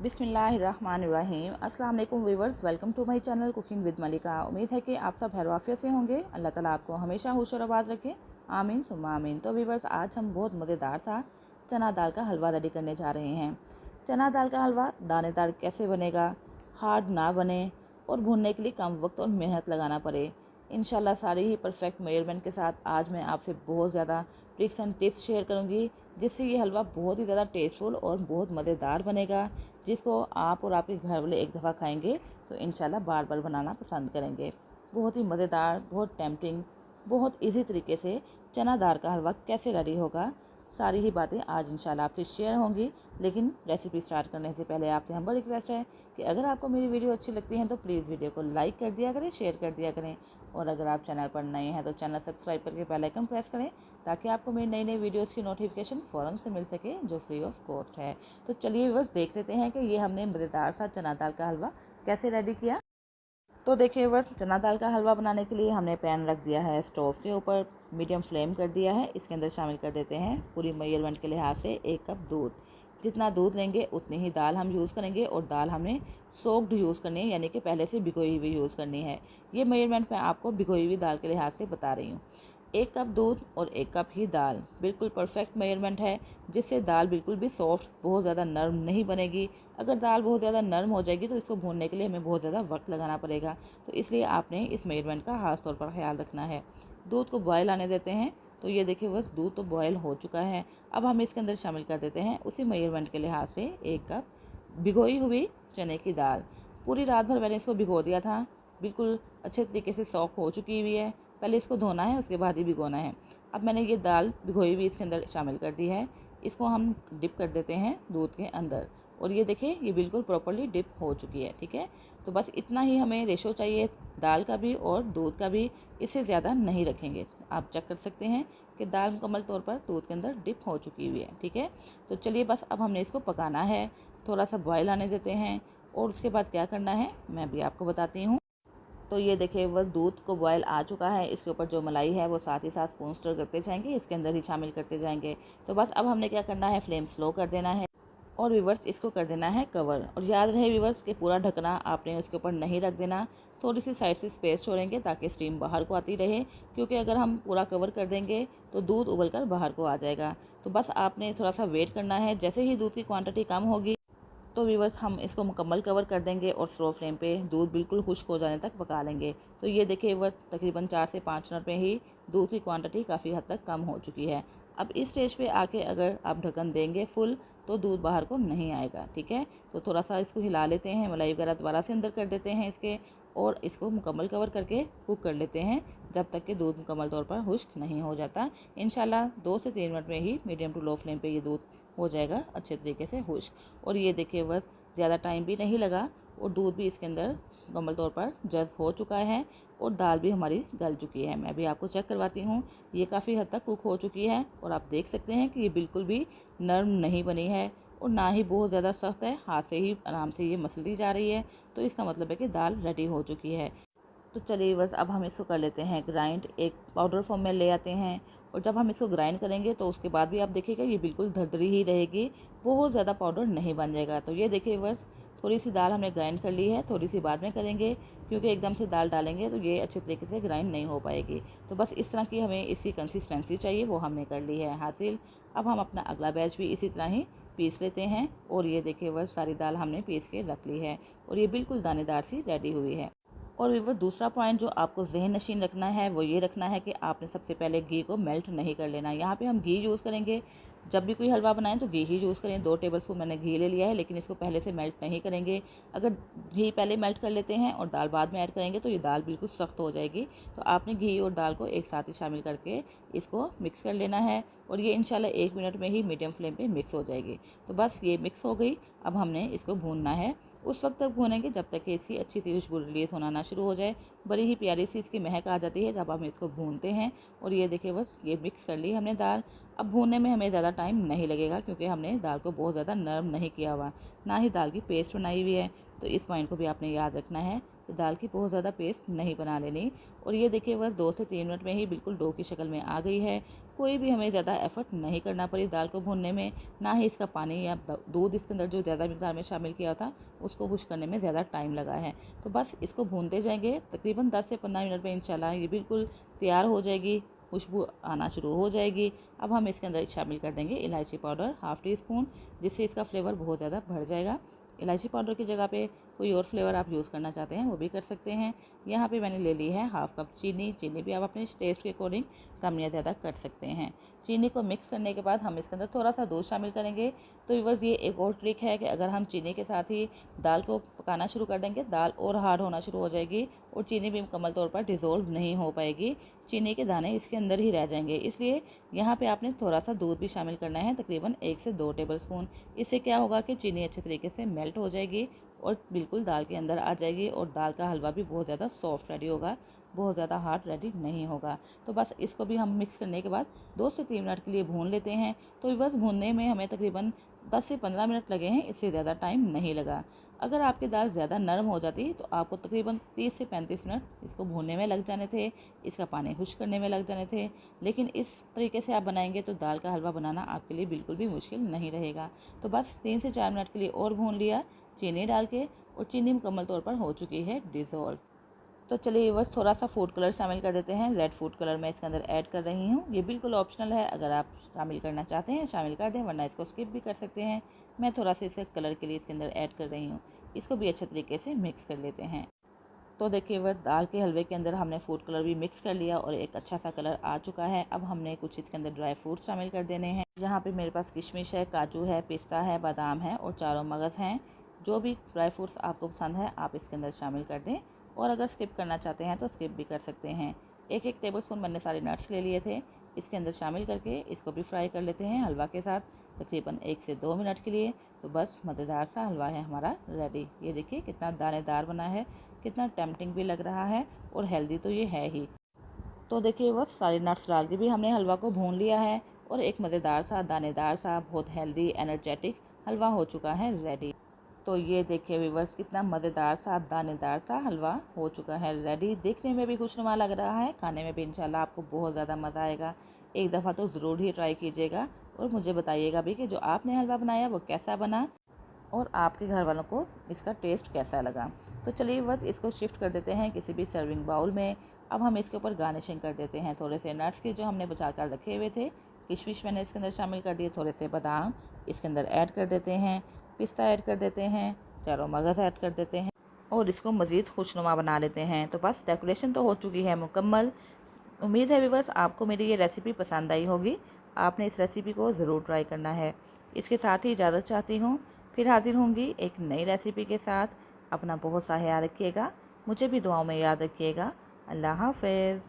बिस्मिल्लाहिर्रहमानिर्रहीम। अस्सलाम वालेकुम viewers, welcome to my channel cooking with Malika. उम्मीद है कि आप सब खैरियत से होंगे। अल्लाह ताला आपको हमेशा खुश और आबाद रखे, आमीन सुम्मा आमीन। तो व्यूअर्स, आज हम बहुत मज़ेदार था चना दाल का हलवा रेडी करने जा रहे हैं। चना दाल का हलवा दानेदार कैसे बनेगा, हार्ड ना बने और भूनने के लिए कम वक्त और मेहनत लगाना पड़े, इंशाल्लाह सारी ही परफेक्ट मेजरमेंट के साथ आज मैं आपसे बहुत ज़्यादा ट्रिक्स एंड टिप्स शेयर करूंगी, जिससे ये हलवा बहुत ही ज़्यादा टेस्टफुल और बहुत मज़ेदार बनेगा, जिसको आप और आपके घर वाले एक दफ़ा खाएंगे तो इंशाल्लाह बार बार बनाना पसंद करेंगे। बहुत ही मज़ेदार, बहुत टेम्पटिंग, बहुत इजी तरीके से चना दाल का हलवा कैसे रेडी होगा, सारी ही बातें आज इंशाल्लाह आपसे शेयर होंगी। लेकिन रेसिपी स्टार्ट करने से पहले आपसे हम्बल रिक्वेस्ट है कि अगर आपको मेरी वीडियो अच्छी लगती है तो प्लीज़ वीडियो को लाइक कर दिया करें, शेयर कर दिया करें, और अगर आप चैनल पर नए हैं तो चैनल सब्सक्राइब करके बेल आइकन प्रेस करें, ताकि आपको मेरी नई नई वीडियोस की नोटिफिकेशन फ़ौरन से मिल सके, जो फ्री ऑफ कॉस्ट है। तो चलिए बस देख लेते हैं कि ये हमने मज़ेदार सा चना दाल का हलवा कैसे रेडी किया। तो देखिए बस, चना दाल का हलवा बनाने के लिए हमने पैन रख दिया है स्टोव के ऊपर, मीडियम फ्लेम कर दिया है। इसके अंदर शामिल कर देते हैं पूरी मेजरमेंट के लिहाज से 1 कप दूध। जितना दूध लेंगे उतनी ही दाल हम यूज़ करेंगे, और दाल हमने सोक्ड यूज़ करनी है, यानी कि पहले से भिगोई हुई यूज़ करनी है। ये मेजरमेंट मैं आपको भिगोई हुई दाल के लिहाज से बता रही हूँ। 1 कप दूध और 1 कप ही दाल, बिल्कुल परफेक्ट मेजरमेंट है, जिससे दाल बिल्कुल भी सॉफ्ट, बहुत ज़्यादा नरम नहीं बनेगी। अगर दाल बहुत ज़्यादा नरम हो जाएगी तो इसको भूनने के लिए हमें बहुत ज़्यादा वक्त लगाना पड़ेगा, तो इसलिए आपने इस मेजरमेंट का खास तौर पर ख्याल रखना है। दूध को बॉयल आने देते हैं। तो ये देखिए बस, दूध तो बॉयल हो चुका है। अब हम इसके अंदर शामिल कर देते हैं उसी मेजरमेंट के लिहाज से 1 कप भिगोई हुई चने की दाल। पूरी रात भर मैंने इसको भिगो दिया था, बिल्कुल अच्छे तरीके से सॉफ्ट हो चुकी हुई है। पहले इसको धोना है, उसके बाद ही भिगोना है। अब मैंने ये दाल भिगोई हुई इसके अंदर शामिल कर दी है। इसको हम डिप कर देते हैं दूध के अंदर, और ये देखिए ये बिल्कुल प्रॉपर्ली डिप हो चुकी है। ठीक है, तो बस इतना ही हमें रेशो चाहिए, दाल का भी और दूध का भी, इससे ज़्यादा नहीं रखेंगे। आप चेक कर सकते हैं कि दाल मुकम्मल तौर पर दूध के अंदर डिप हो चुकी हुई है। ठीक है, तो चलिए बस अब हमने इसको पकाना है, थोड़ा सा बॉयल आने देते हैं, और उसके बाद क्या करना है मैं भी आपको बताती हूँ। तो ये देखिए वह दूध को बॉयल आ चुका है। इसके ऊपर जो मलाई है वो साथ ही साथ स्पून स्टर करते जाएंगे, इसके अंदर ही शामिल करते जाएंगे। तो बस अब हमने क्या करना है, फ्लेम स्लो कर देना है, और व्यूवर्स इसको कर देना है कवर। और याद रहे व्यूवर्स कि पूरा ढकना आपने उसके ऊपर नहीं रख देना, थोड़ी सी साइड से स्पेस छोड़ेंगे ताकि स्टीम बाहर को आती रहे, क्योंकि अगर हम पूरा कवर कर देंगे तो दूध उबल कर बाहर को आ जाएगा। तो बस आपने थोड़ा सा वेट करना है, जैसे ही दूध की क्वांटिटी कम होगी तो व्यूवर्स हम इसको मुकम्मल कवर कर देंगे और स्लो फ्लेम पे दूध बिल्कुल खुश्क हो जाने तक पका लेंगे। तो ये देखिए व्यूवर्स, तकरीबन 4 से 5 मिनट में ही दूध की क्वांटिटी काफ़ी हद तक कम हो चुकी है। अब इस स्टेज पे आके अगर आप ढक्कन देंगे फुल तो दूध बाहर को नहीं आएगा। ठीक है, तो थोड़ा सा इसको हिला लेते हैं, मलाई वगैरह दोबारा से अंदर कर देते हैं इसके, और इसको मुकम्मल कवर करके कुक कर लेते हैं जब तक कि दूध मुकम्मल तौर पर खुश्क नहीं हो जाता। इंशाल्लाह 2 से 3 मिनट में ही मीडियम टू लो फ्लेम पे ये दूध हो जाएगा अच्छे तरीके से खुश्क। और ये देखिए बस, ज़्यादा टाइम भी नहीं लगा और दूध भी इसके अंदर मुकम्मल तौर पर जज़्ब हो चुका है, और दाल भी हमारी गल चुकी है। मैं भी आपको चेक करवाती हूँ, ये काफ़ी हद तक कुक हो चुकी है, और आप देख सकते हैं कि ये बिल्कुल भी नरम नहीं बनी है और ना ही बहुत ज़्यादा सख्त है, हाथ से ही आराम से ये मसली जा रही है। तो इसका मतलब है कि दाल रेडी हो चुकी है। तो चलिए बस अब हम इसको कर लेते हैं ग्राइंड, एक पाउडर फॉर्म में ले आते हैं। और जब हम इसको ग्राइंड करेंगे तो उसके बाद भी आप देखिएगा ये बिल्कुल दरदरी ही रहेगी, बहुत ज़्यादा पाउडर नहीं बन जाएगा। तो ये देखिए बस, थोड़ी सी दाल हमने ग्राइंड कर ली है, थोड़ी सी बाद में करेंगे, क्योंकि एकदम से दाल डालेंगे तो ये अच्छे तरीके से ग्राइंड नहीं हो पाएगी। तो बस इस तरह की हमें इसकी कंसिस्टेंसी चाहिए, वो हमने कर ली है हासिल। अब हम अपना अगला बैच भी इसी तरह ही पीस लेते हैं, और ये देखिए बस सारी दाल हमने पीस के रख ली है, और ये बिल्कुल दानेदार सी रेडी हुई है। और व्यूअर, दूसरा पॉइंट जो आपको ज़हन नशीन रखना है वो ये रखना है कि आपने सबसे पहले घी को मेल्ट नहीं कर लेना। यहाँ पे हम घी यूज़ करेंगे, जब भी कोई हलवा बनाएं तो घी ही यूज़ करें। 2 टेबलस्पून मैंने घी ले लिया है, लेकिन इसको पहले से मेल्ट नहीं करेंगे। अगर घी पहले मेल्ट कर लेते हैं और दाल बाद में ऐड करेंगे तो ये दाल बिल्कुल सख्त हो जाएगी। तो आपने घी और दाल को एक साथ ही शामिल करके इसको मिक्स कर लेना है, और ये इंशाल्लाह 1 मिनट में ही मीडियम फ्लेम पे मिक्स हो जाएगी। तो बस ये मिक्स हो गई। अब हमने इसको भूनना है, उस वक्त तक भूनेंगे जब तक कि इसकी अच्छी सी खुशबू रिलीज़ होना ना शुरू हो जाए। बड़ी ही प्यारी सी इसकी महक आ जाती है जब हम इसको भूनते हैं। और ये देखिए बस, ये मिक्स कर ली हमने दाल। अब भूनने में हमें ज़्यादा टाइम नहीं लगेगा, क्योंकि हमने दाल को बहुत ज़्यादा नरम नहीं किया हुआ, ना ही दाल की पेस्ट बनाई हुई है। तो इस पॉइंट को भी आपने याद रखना है कि दाल की बहुत ज़्यादा पेस्ट नहीं बना लेनी। और ये देखिए बस 2 से 3 मिनट में ही बिल्कुल डो की शक्ल में आ गई है। कोई भी हमें ज़्यादा एफर्ट नहीं करना पड़ी दाल को भूनने में, ना ही इसका पानी या दूध इसके अंदर जो ज़्यादा मिकदार में शामिल किया था उसको खुश करने में ज़्यादा टाइम लगा है। तो बस इसको भूनते जाएंगे, तकरीबन 10 से 15 मिनट में इंशाल्लाह ये बिल्कुल तैयार हो जाएगी, खुशबू आना शुरू हो जाएगी। अब हम इसके अंदर शामिल कर देंगे इलायची पाउडर हाफ़ टी स्पून, जिससे इसका फ्लेवर बहुत ज़्यादा बढ़ जाएगा। इलायची पाउडर की जगह पे कोई और फ्लेवर आप यूज़ करना चाहते हैं वो भी कर सकते हैं। यहाँ पे मैंने ले ली है हाफ़ कप चीनी। चीनी भी आप अपने टेस्ट के अकॉर्डिंग कम या ज़्यादा कर सकते हैं। चीनी को मिक्स करने के बाद हम इसके अंदर थोड़ा सा दूध शामिल करेंगे। तो व्यूअर्स ये एक और ट्रिक है कि अगर हम चीनी के साथ ही दाल को पकाना शुरू कर देंगे, दाल और हार्ड होना शुरू हो जाएगी और चीनी भी मुकम्मल तौर पर डिज़ोल्व नहीं हो पाएगी, चीनी के दाने इसके अंदर ही रह जाएंगे। इसलिए यहाँ पे आपने थोड़ा सा दूध भी शामिल करना है, तकरीबन 1 से 2 टेबलस्पून। इससे क्या होगा कि चीनी अच्छे तरीके से मेल्ट हो जाएगी और बिल्कुल दाल के अंदर आ जाएगी और दाल का हलवा भी बहुत ज़्यादा सॉफ्ट रेडी होगा, बहुत ज़्यादा हार्ड रेडी नहीं होगा। तो बस इसको भी हम मिक्स करने के बाद 2 से 3 मिनट के लिए भून लेते हैं। तो बस भूनने में हमें तकरीबन 10 से 15 मिनट लगे हैं, इससे ज़्यादा टाइम नहीं लगा। अगर आपकी दाल ज़्यादा नरम हो जाती तो आपको तकरीबन 30 से 35 मिनट इसको भूनने में लग जाने थे, इसका पानी खुश्क करने में लग जाने थे। लेकिन इस तरीके से आप बनाएंगे तो दाल का हलवा बनाना आपके लिए बिल्कुल भी मुश्किल नहीं रहेगा। तो बस 3 से 4 मिनट के लिए और भून लिया चीनी डाल के, और चीनी मुकम्मल तौर पर हो चुकी है डिज़ोल्व। तो चलिए बस थोड़ा सा फूड कलर शामिल कर देते हैं। रेड फूड कलर मैं इसके अंदर ऐड कर रही हूँ। ये बिल्कुल ऑप्शनल है, अगर आप शामिल करना चाहते हैं शामिल कर दें, वरना इसको स्किप भी कर सकते हैं। मैं थोड़ा सा इसके कलर के लिए इसके अंदर ऐड कर रही हूँ। इसको भी अच्छे तरीके से मिक्स कर लेते हैं। तो देखिए वह दाल के हलवे के अंदर हमने फूड कलर भी मिक्स कर लिया और एक अच्छा सा कलर आ चुका है। अब हमने कुछ इसके अंदर ड्राई फ्रूट शामिल कर देने हैं। यहाँ पे मेरे पास किशमिश है, काजू है, पिस्ता है, बादाम है और चारों मगज़ हैं। जो भी ड्राई फ्रूट्स आपको पसंद है आप इसके अंदर शामिल कर दें, और अगर स्किप करना चाहते हैं तो स्किप भी कर सकते हैं। 1-1 टेबलस्पून मैंने सारे नट्स ले लिए थे, इसके अंदर शामिल करके इसको भी फ्राई कर लेते हैं हलवा के साथ, तकरीबन 1 से 2 मिनट के लिए। तो बस मज़ेदार सा हलवा है हमारा रेडी। ये देखिए कितना दानेदार बना है, कितना टेम्पटिंग भी लग रहा है और हेल्दी तो ये है ही। तो देखिए बस सारे नट्स डाल के भी हमने हलवा को भून लिया है और एक मज़ेदार सा दानेदार सा बहुत हेल्दी एनर्जेटिक हलवा हो चुका है रेडी। तो ये देखिए व्यूअर्स कितना मज़ेदार सा दानेदार सा हलवा हो चुका है रेडी। देखने में भी खुशनुमा लग रहा है, खाने में भी इंशाल्लाह आपको बहुत ज़्यादा मज़ा आएगा। एक दफ़ा तो ज़रूर ही ट्राई कीजिएगा और मुझे बताइएगा भी कि जो आपने हलवा बनाया वो कैसा बना और आपके घर वालों को इसका टेस्ट कैसा लगा। तो चलिए बस इसको शिफ्ट कर देते हैं किसी भी सर्विंग बाउल में। अब हम इसके ऊपर गार्निशिंग कर देते हैं थोड़े से नट्स की जो हमने बचा कर रखे हुए थे। किशमिश मैंने इसके अंदर शामिल कर दिए, थोड़े से बादाम इसके अंदर ऐड कर देते हैं, पिस्ता ऐड कर देते हैं, चारों मगज़ ऐड कर देते हैं और इसको मज़ीद खुशनुमा बना लेते हैं। तो बस डेकोरेशन तो हो चुकी है मुकम्मल। उम्मीद है व्यूअर्स आपको मेरी ये रेसिपी पसंद आई होगी। आपने इस रेसिपी को ज़रूर ट्राई करना है। इसके साथ ही इजाज़त चाहती हूँ, फिर हाजिर होंगी एक नई रेसिपी के साथ। अपना बहुत सा ख्याल रखिएगा, मुझे भी दुआओं में याद रखिएगा। अल्लाह हाफ़िज़।